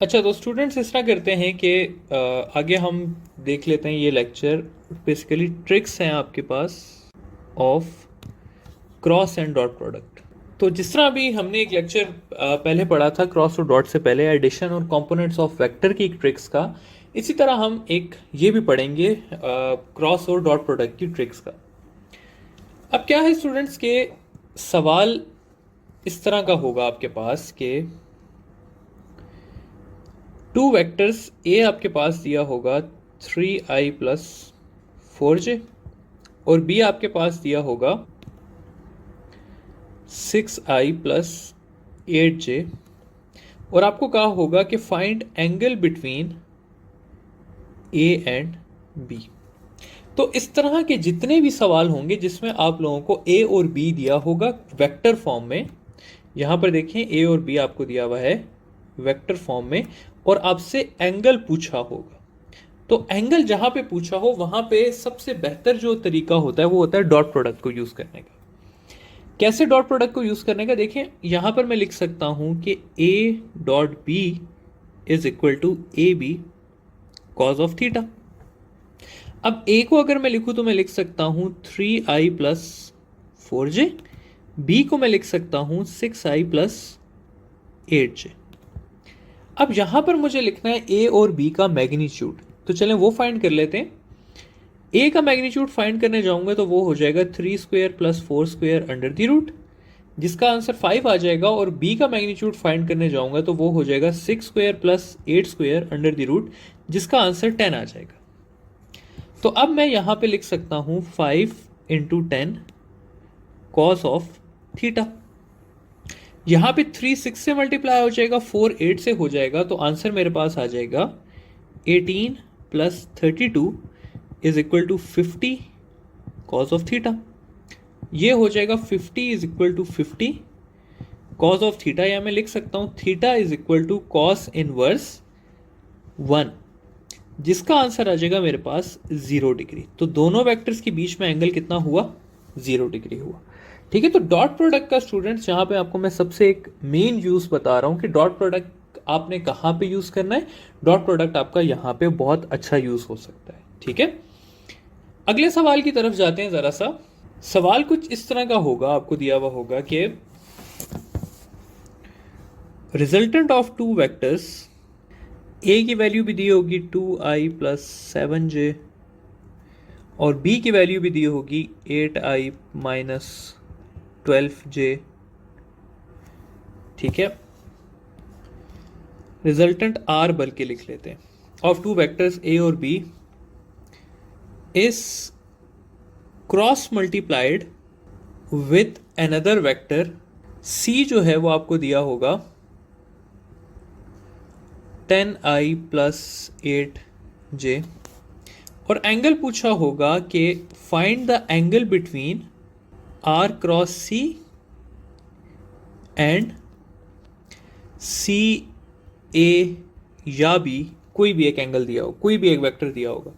अच्छा तो स्टूडेंट्स इस तरह करते हैं कि आगे हम देख लेते हैं ये लेक्चर। बेसिकली ट्रिक्स हैं आपके पास of cross and dot product. तो जिस तरह अभी हमने एक लेक्चर पहले पढ़ा था क्रॉस और डॉट से पहले एडिशन और कंपोनेंट्स ऑफ वेक्टर की एक ट्रिक्स का, इसी तरह हम एक ये भी पढ़ेंगे क्रॉस और डॉट प्रोडक्ट की ट्रिक्स का। अब क्या है स्टूडेंट्स के सवाल इस तरह का होगा आपके पास कि टू वेक्टर्स ए आपके पास दिया होगा 3i प्लस 4j और बी आपके पास दिया होगा 6i प्लस 8j और आपको कहा होगा कि find angle between A and B. तो इस तरह के जितने भी सवाल होंगे जिसमें आप लोगों को ए और बी दिया होगा वेक्टर फॉर्म में, यहां पर देखें ए और बी आपको दिया हुआ है वेक्टर फॉर्म में और आपसे एंगल पूछा होगा, तो एंगल जहां पे पूछा हो वहां पे सबसे बेहतर जो तरीका होता है वो होता है डॉट प्रोडक्ट को यूज करने का। कैसे डॉट प्रोडक्ट को यूज करने का, देखें यहां पर मैं लिख सकता हूं कि A dot B is equal to A B cos of theta. अब ए को अगर मैं लिखूं तो मैं लिख सकता हूं 3i प्लस 4j, बी को मैं लिख सकता हूं 6i प्लस 8j। अब यहां पर मुझे लिखना है ए और बी का मैग्नीट्यूड, तो चलें वो फाइंड कर लेते हैं। ए का मैग्नीट्यूड फाइंड करने जाऊंगा तो वो हो जाएगा 3 square plus 4 square under the root, जिसका आंसर 5 आ जाएगा। और बी का मैग्नीट्यूड फाइंड करने जाऊंगा तो वो हो जाएगा 6 square plus 8 square under the root, जिसका आंसर 10 आ जाएगा। तो अब मैं यहां पे लिख सकता हूं 5 इंटू 10 कॉस ऑफ थीटा। यहां पे 3 6 से मल्टीप्लाई हो जाएगा, 4 8 से हो जाएगा, तो आंसर मेरे पास आ जाएगा 18 plus 32 is equal to 50 cos of theta. ये हो जाएगा 50 is equal to 50 cos of theta, या मैं लिख सकता हूं theta is equal to cos inverse 1, जिसका आंसर आ जाएगा मेरे पास 0 डिग्री। तो दोनों वेक्टर्स के बीच में एंगल कितना हुआ, 0 डिग्री हुआ। ठीक है, तो डॉट प्रोडक्ट का स्टूडेंट्स यहां पे आपको मैं सबसे एक मेन यूज बता रहा हूं कि डॉट प्रोडक्ट आपने कहां पे यूज करना है। डॉट प्रोडक्ट आपका यहां पे बहुत अच्छा यूज हो सकता है। ठीक है, अगले सवाल की तरफ जाते हैं जरा सा। सवाल कुछ इस तरह का होगा, आपको दिया हुआ होगा कि रिजल्टेंट ऑफ टू वेक्टर्स, ए की वैल्यू भी दी होगी 2i प्लस 7j और बी की वैल्यू भी दी होगी 8i माइनस 12j। ठीक है, रिजल्टेंट आर बल्कि लिख लेते हैं ऑफ टू वेक्टर्स ए और B is cross multiplied with another vector C, जो है वो आपको दिया होगा 10i प्लस 8j और एंगल पूछा होगा कि find the angle between R cross C and C A या बी, कोई भी एक एंगल दिया हो, कोई भी एक वेक्टर दिया होगा।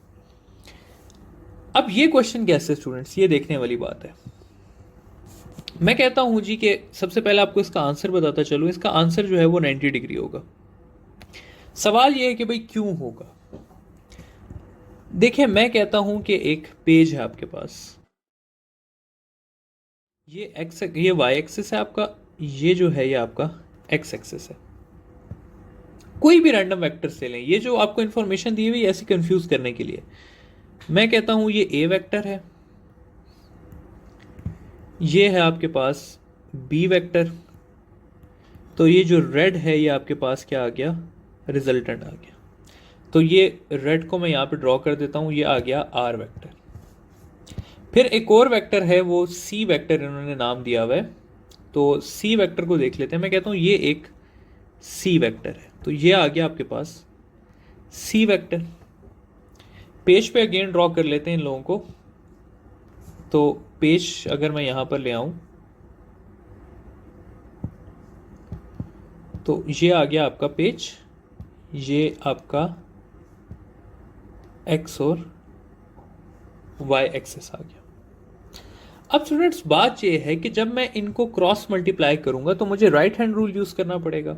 अब ये क्वेश्चन कैसे स्टूडेंट्स, ये देखने वाली बात है। मैं कहता हूं जी कि सबसे पहले आपको इसका आंसर बताता चलूं, इसका आंसर जो है वो 90 डिग्री होगा। सवाल ये है कि भाई क्यों होगा। देखिए मैं कहता हूं कि एक पेज है आपके पास, ये एक्स, ये वाई एक्सिस है आपका, ये जो है ये आपका एक्स एक्सिस है। कोई भी रैंडम वेक्टर से लें, ये जो आपको इंफॉर्मेशन दी हुई ऐसे कंफ्यूज करने के लिए। मैं कहता हूं ये ए वेक्टर है, ये है आपके पास बी वेक्टर, तो ये जो रेड है ये आपके पास क्या आ गया, रिजल्टेंट आ गया। तो ये रेड को मैं यहाँ पे ड्रॉ कर देता हूँ, ये आ गया आर वेक्टर। फिर एक और वेक्टर है वो सी वेक्टर इन्होंने नाम दिया हुआ है, तो सी वेक्टर को देख लेते हैं। मैं कहता हूँ ये एक सी वेक्टर है, तो ये आ गया आपके पास सी वेक्टर। पेज पे अगेन ड्रॉ कर लेते हैं इन लोगों को, तो पेज अगर मैं यहाँ पर ले आऊँ तो ये आ गया आपका पेज, ये आपका एक्स और वाई एक्सिस आ गया। अब स्टूडेंट्स बात ये है कि जब मैं इनको क्रॉस मल्टीप्लाई करूंगा तो मुझे राइट हैंड रूल यूज करना पड़ेगा।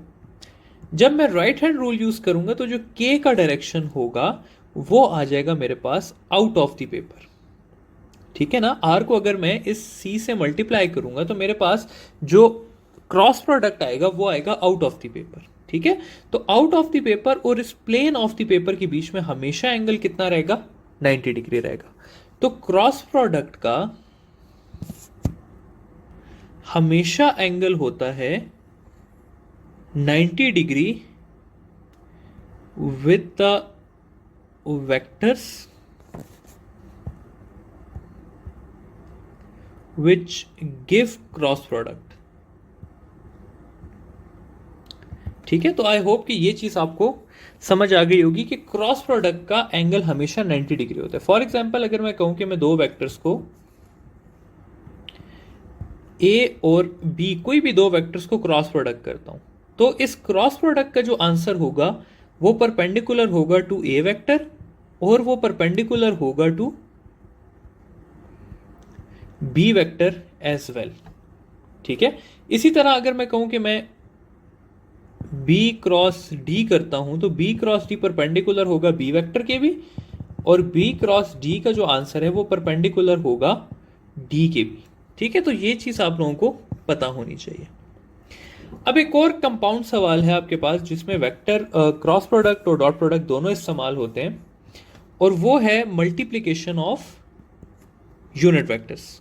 जब मैं राइट हैंड रूल यूज करूंगा तो जो के का डायरेक्शन होगा वो आ जाएगा मेरे pass out of the paper. ठीक है ना, आर को अगर मैं इस सी से मल्टीप्लाई करूंगा तो मेरे पास जो क्रॉस प्रोडक्ट आएगा वो आएगा आउट ऑफ द पेपर। ठीक है, तो आउट ऑफ द पेपर और इस प्लेन ऑफ द पेपर के बीच में हमेशा एंगल कितना रहेगा, 90 डिग्री रहेगा। तो क्रॉस प्रोडक्ट का हमेशा एंगल होता है 90 degree with the vectors which give cross product। ठीक है, तो आई होप कि ये चीज आपको समझ आ गई होगी कि क्रॉस प्रोडक्ट का एंगल हमेशा 90 डिग्री होता है। फॉर एग्जांपल अगर मैं कहूं कि मैं दो वेक्टर्स को ए और बी, कोई भी दो वेक्टर्स को क्रॉस प्रोडक्ट करता हूं, तो इस क्रॉस प्रोडक्ट का जो आंसर होगा वो परपेंडिकुलर होगा टू ए वेक्टर और वो परपेंडिकुलर होगा to B vector as well. ठीक है, इसी तरह अगर मैं कहूं कि मैं बी क्रॉस डी करता हूं तो बी क्रॉस डी परपेंडिकुलर होगा बी वेक्टर के भी, और बी क्रॉस डी का जो आंसर है वो परपेंडिकुलर होगा डी के भी। ठीक है, तो ये चीज आप लोगों को पता होनी चाहिए। अब एक और कंपाउंड सवाल है आपके पास जिसमें वेक्टर क्रॉस प्रोडक्ट और डॉट प्रोडक्ट दोनों इस्तेमाल होते हैं, और वो है मल्टीप्लीकेशन ऑफ यूनिट वेक्टर्स।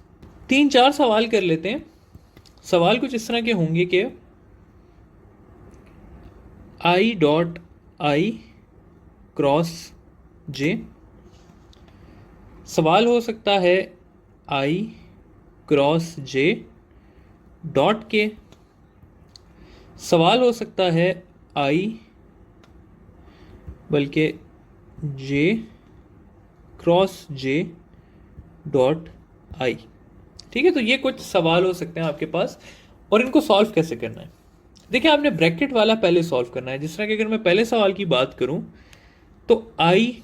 3-4 सवाल कर लेते हैं। सवाल कुछ इस तरह के होंगे कि आई डॉट आई क्रॉस जे, सवाल हो सकता है आई क्रॉस जे डॉट के, सवाल हो सकता है आई बल्कि जे क्रॉस जे डॉट आई। ठीक है, तो ये कुछ सवाल हो सकते हैं आपके पास, और इनको सॉल्व कैसे करना है। देखिए, आपने ब्रैकेट वाला पहले सॉल्व करना है। जिस तरह कि अगर मैं पहले सवाल की बात करूं तो आई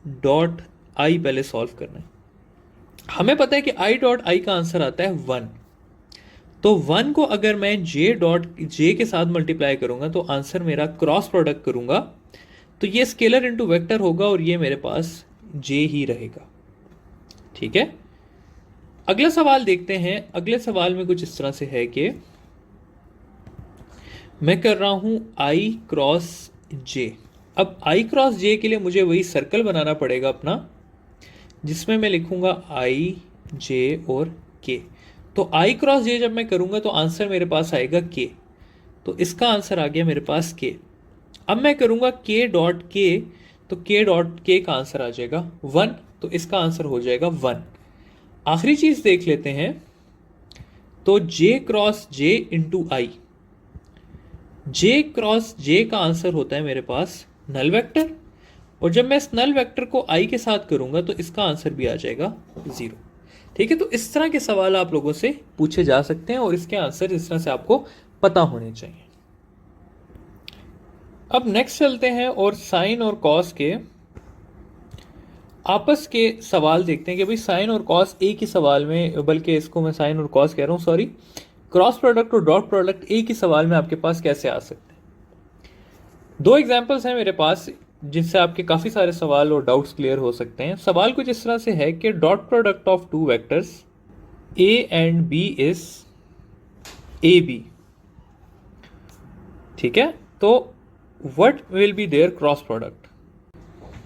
डॉट आई पहले सॉल्व करना है। हमें पता है कि आई डॉट आई का आंसर आता है 1, तो 1 को अगर मैं जे डॉट जे के साथ मल्टीप्लाई करूंगा तो आंसर मेरा क्रॉस प्रोडक्ट करूंगा तो ये स्केलर इनटू वेक्टर होगा और ये मेरे पास जे ही रहेगा। ठीक है, अगला सवाल देखते हैं। अगले सवाल में कुछ इस तरह से है कि मैं कर रहा हूं आई क्रॉस जे। अब आई क्रॉस जे के लिए मुझे वही सर्कल बनाना पड़ेगा अपना, जिसमें मैं लिखूंगा आई जे और के। तो आई क्रॉस जे जब मैं करूंगा तो आंसर मेरे पास आएगा के, तो इसका आंसर आ गया मेरे पास के। अब मैं करूंगा के डॉट के, तो के डॉट के का आंसर आ जाएगा 1, तो इसका आंसर हो जाएगा 1। आखिरी चीज देख लेते हैं, तो जे क्रॉस जे इंटू आई, जे क्रॉस जे का आंसर होता है मेरे पास नल वेक्टर, और जब मैं इस नल वेक्टर को आई के साथ करूंगा तो इसका आंसर भी आ जाएगा 0। ठीक है, तो इस तरह के सवाल आप लोगों से पूछे जा सकते हैं और इसके आंसर इस तरह से आपको पता होने चाहिए। अब नेक्स्ट चलते हैं और साइन और कॉस के आपस के सवाल देखते हैं कि भाई साइन और कॉस एक ही सवाल में, बल्कि इसको मैं साइन और कॉस कह रहा हूं, सॉरी, क्रॉस प्रोडक्ट और डॉट प्रोडक्ट एक ही सवाल में आपके पास कैसे आ सकते हैं। 2 एग्जांपल्स हैं मेरे पास जिनसे आपके काफी सारे सवाल और डाउट्स क्लियर हो सकते हैं। सवाल कुछ इस तरह से है कि dot product of 2 vectors A and B is A B. ठीक है, तो what will be their cross product,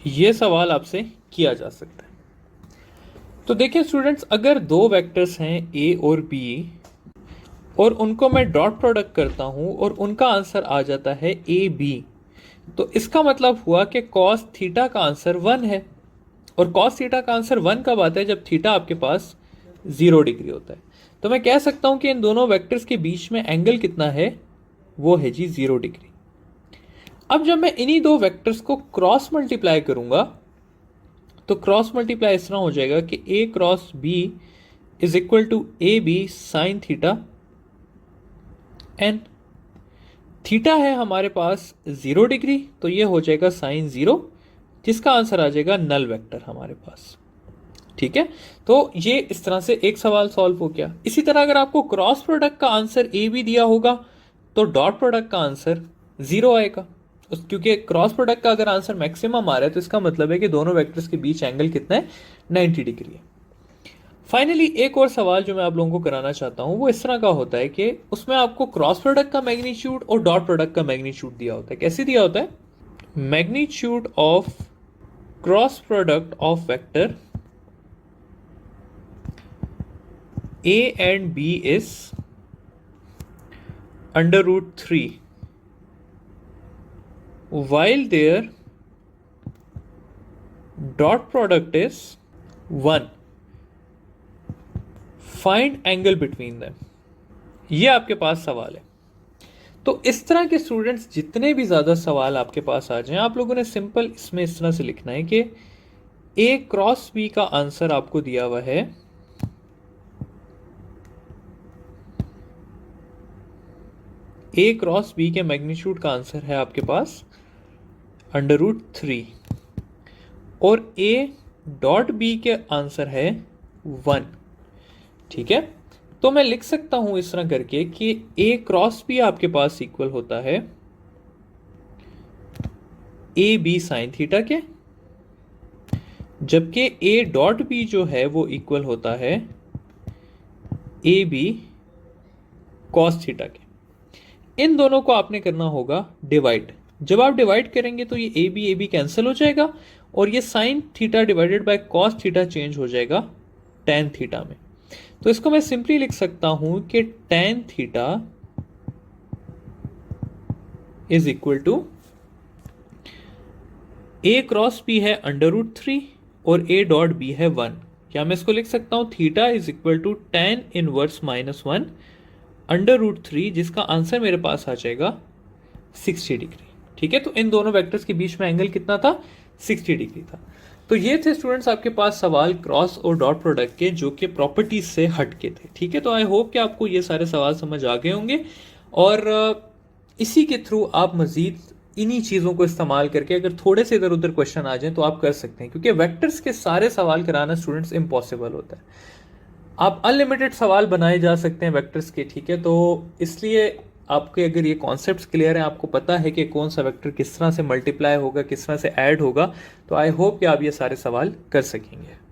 ये सवाल आपसे किया जा सकता है। तो देखिए स्टूडेंट्स, अगर 2 वेक्टर्स हैं ए और बी और उनको मैं डॉट प्रोडक्ट करता हूं और उनका आंसर आ जाता है ए बी, तो इसका मतलब हुआ कि कॉस थीटा का आंसर 1 है। और कॉस थीटा का आंसर 1 कब आता है, जब थीटा आपके पास 0 डिग्री होता है। तो मैं कह सकता हूं कि इन दोनों वेक्टर्स के बीच में एंगल कितना है, वो है जी 0 डिग्री। अब जब मैं इन्हीं 2 वेक्टर्स को क्रॉस मल्टीप्लाई करूंगा तो क्रॉस मल्टीप्लाई इस तरह हो जाएगा कि A cross B is equal to A B sine theta N. Theta है हमारे पास 0 डिग्री, तो ये हो जाएगा साइन 0, जिसका आंसर आ जाएगा नल वेक्टर हमारे पास। ठीक है, तो ये इस तरह से एक सवाल सॉल्व हो गया। इसी तरह अगर आपको क्रॉस प्रोडक्ट का आंसर ए बी दिया होगा तो डॉट प्रोडक्ट का आंसर जीरो आएगा। क्योंकि क्रॉस प्रोडक्ट का अगर आंसर मैक्सिमम आ रहा है तो इसका मतलब है कि दोनों वेक्टर्स के बीच एंगल कितना है, 90 डिग्री है। फाइनली एक और सवाल जो मैं आप लोगों को कराना चाहता हूं वो इस तरह का होता है कि उसमें आपको क्रॉस प्रोडक्ट का मैग्नीट्यूड और डॉट प्रोडक्ट का मैग्नीट्यूड दिया होता है। कैसे दिया होता है? Magnitude of cross product of vector a and b is under root 3 while their dot product is 1. Find angle between them. ये आपके पास सवाल है। तो इस तरह के स्टूडेंट्स जितने भी ज़्यादा सवाल आपके पास आ जाएं, आप लोगों ने सिंपल इसमें इस तरह से लिखना है कि a क्रॉस b का आंसर आपको दिया हुआ है a क्रॉस b के मैग्नीट्यूड का आंसर है आपके पास अंडर रूट 3 और a डॉट b के आंसर है 1। ठीक है, तो मैं लिख सकता हूं इस तरह करके कि a क्रॉस b आपके पास इक्वल होता है a b साइन थीटा के, जबकि a डॉट b जो है वो इक्वल होता है a b कॉस थीटा के। इन दोनों को आपने करना होगा डिवाइड। जब आप डिवाइड करेंगे तो ये ए बी कैंसिल हो जाएगा और ये sine theta divided by cos theta change हो जाएगा टेन थीटा में। तो इसको मैं सिंपली लिख सकता हूं कि tan theta is equal to A cross B है अंडर रूट 3 और ए डॉट बी है 1। क्या मैं इसको लिख सकता हूं? Theta is equal to tan inverse -1 under root 3, जिसका आंसर मेरे पास आ जाएगा 60 डिग्री। ठीक है, तो इन दोनों वेक्टर्स के बीच में एंगल कितना था? 60 डिग्री था। तो ये थे स्टूडेंट्स आपके पास सवाल क्रॉस और डॉट प्रोडक्ट के, जो कि प्रॉपर्टीज से हट के थे। ठीक है, तो आई होप कि आपको ये सारे सवाल समझ आ गए होंगे और इसी के थ्रू आप मजीद इन्हीं चीज़ों को इस्तेमाल करके अगर थोड़े से इधर उधर क्वेश्चन आ जाए तो आप कर सकते हैं, क्योंकि वेक्टर्स के सारे सवाल कराना स्टूडेंट्स इम्पॉसिबल होता है। आप अनलिमिटेड सवाल बनाए जा सकते हैं वेक्टर्स के। ठीक है, तो इसलिए आपके अगर ये कॉन्सेप्ट्स क्लियर हैं, आपको पता है कि कौन सा वेक्टर किस तरह से मल्टीप्लाई होगा, किस तरह से ऐड होगा, तो आई होप कि आप ये सारे सवाल कर सकेंगे।